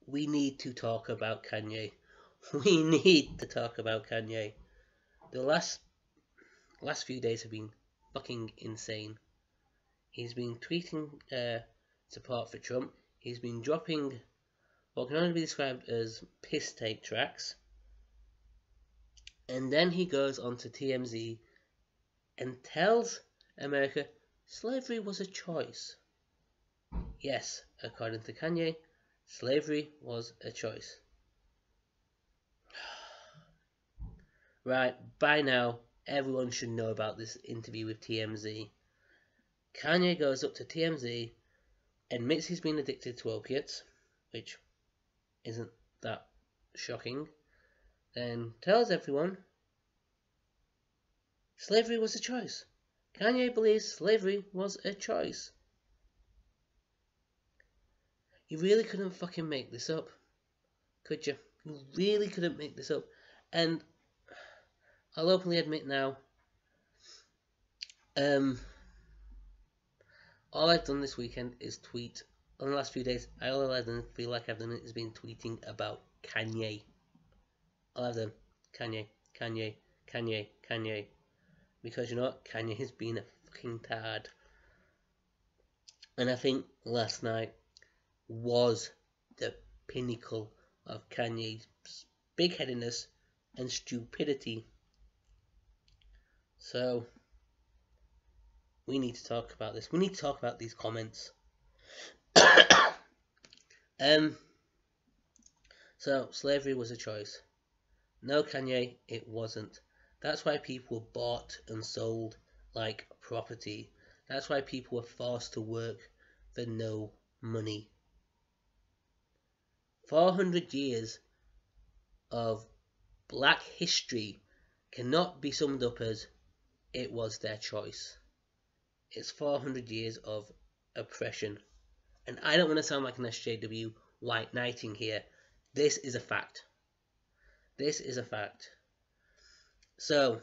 we need to talk about Kanye. We need to talk about Kanye. The last few days have been fucking insane. He's been tweeting support for Trump. He's been dropping what can only be described as piss take tracks. And then he goes on to TMZ and tells America slavery was a choice. Yes, according to Kanye, slavery was a choice. Right, by now, everyone should know about this interview with TMZ. Kanye goes up to TMZ, admits he's been addicted to opiates, which isn't that shocking, then tells everyone slavery was a choice. Kanye believes slavery was a choice. You really couldn't fucking make this up, could you? You really couldn't make this up. And I'll openly admit now, all I've done this weekend is tweet. On the last few days, all I've done, feel like I've done it, is been tweeting about Kanye. All I've done, Kanye, Kanye, Kanye, Kanye. Because you know what? Kanye has been a fucking tard. And I think last night was the pinnacle of Kanye's big-headedness and stupidity. So, we need to talk about this. We need to talk about these comments. So, slavery was a choice. No, Kanye, it wasn't. That's why people were bought and sold like property. That's why people were forced to work for no money. 400 years of black history cannot be summed up as it was their choice. It's 400 years of oppression. And I don't want to sound like an SJW white knighting here. This is a fact. This is a fact. So,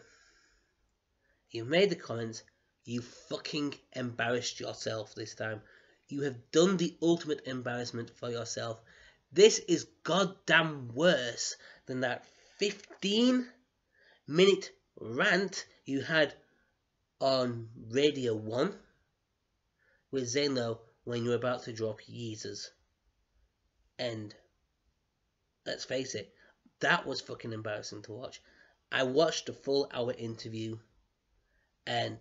you've made the comments. You fucking embarrassed yourself this time. You have done the ultimate embarrassment for yourself. This is goddamn worse than that 15-minute rant you had on Radio 1 with Zane when you were about to drop Yeezus. And let's face it, that was fucking embarrassing to watch. I watched the full hour interview and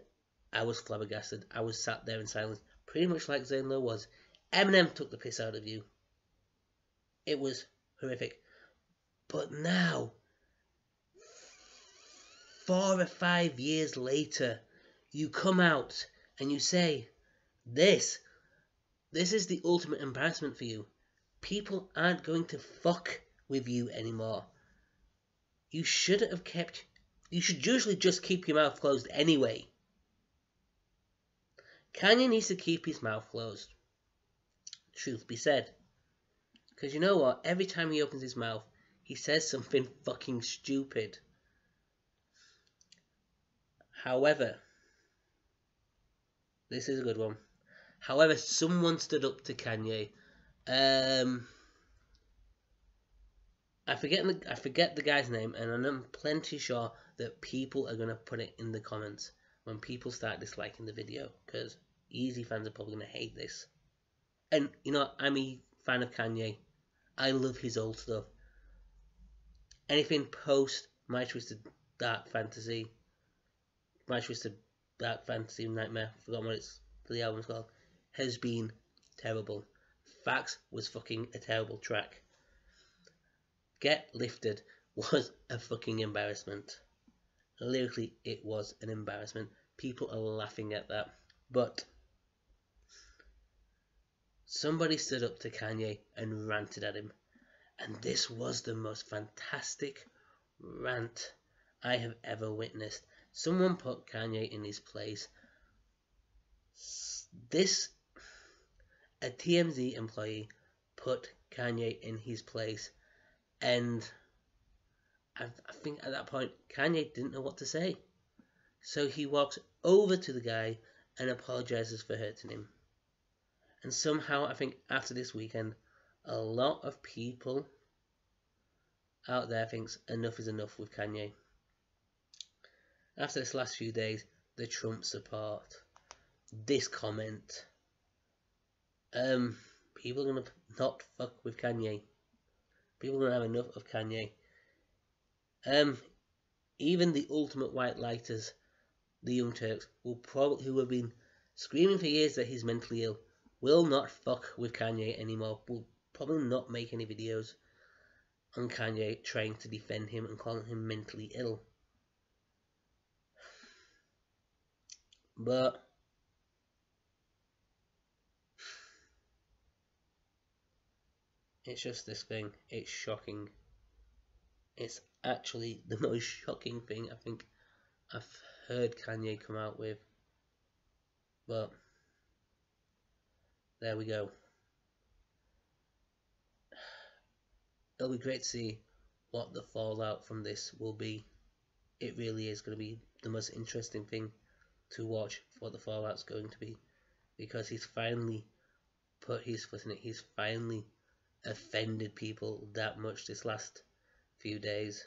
I was flabbergasted. I was sat there in silence, pretty much like Zane Lowe was. Eminem took the piss out of you. It was horrific. But now, 4 or 5 years later, you come out and you say, this is the ultimate embarrassment for you. People aren't going to fuck with you anymore. You should usually just keep your mouth closed anyway. Kanye needs to keep his mouth closed. Truth be said. Because you know what? Every time he opens his mouth, he says something fucking stupid. However, this is a good one. However, someone stood up to Kanye. I forget the guy's name, and I'm plenty sure that people are going to put it in the comments when people start disliking the video, because Yeezy fans are probably going to hate this. And, you know, I'm a fan of Kanye. I love his old stuff. Anything post My Twisted Dark Fantasy, My Twisted Dark Fantasy Nightmare, forgot what the album's called, has been terrible. Facts was fucking a terrible track. Get Lifted was a fucking embarrassment. Lyrically, it was an embarrassment. People are laughing at that. But somebody stood up to Kanye and ranted at him. And this was the most fantastic rant I have ever witnessed. Someone put Kanye in his place. A TMZ employee put Kanye in his place. And I think at that point, Kanye didn't know what to say. So he walks over to the guy and apologizes for hurting him. And somehow, I think after this weekend, a lot of people out there thinks enough is enough with Kanye. After this last few days, the Trump support, this comment, people are gonna not fuck with Kanye. People are gonna have enough of Kanye. Even the ultimate white lighters, the Young Turks, who have been screaming for years that he's mentally ill, will not fuck with Kanye anymore. Will probably not make any videos on Kanye trying to defend him and calling him mentally ill. But it's just this thing. It's shocking. It's actually the most shocking thing I think I've heard Kanye come out with. But there we go. It'll be great to see what the fallout from this will be. It really is going to be the most interesting thing to watch what the fallout's going to be, because he's finally put his foot in it. He's finally offended people that much this last few days.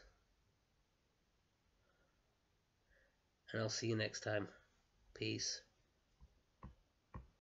And I'll see you next time. Peace.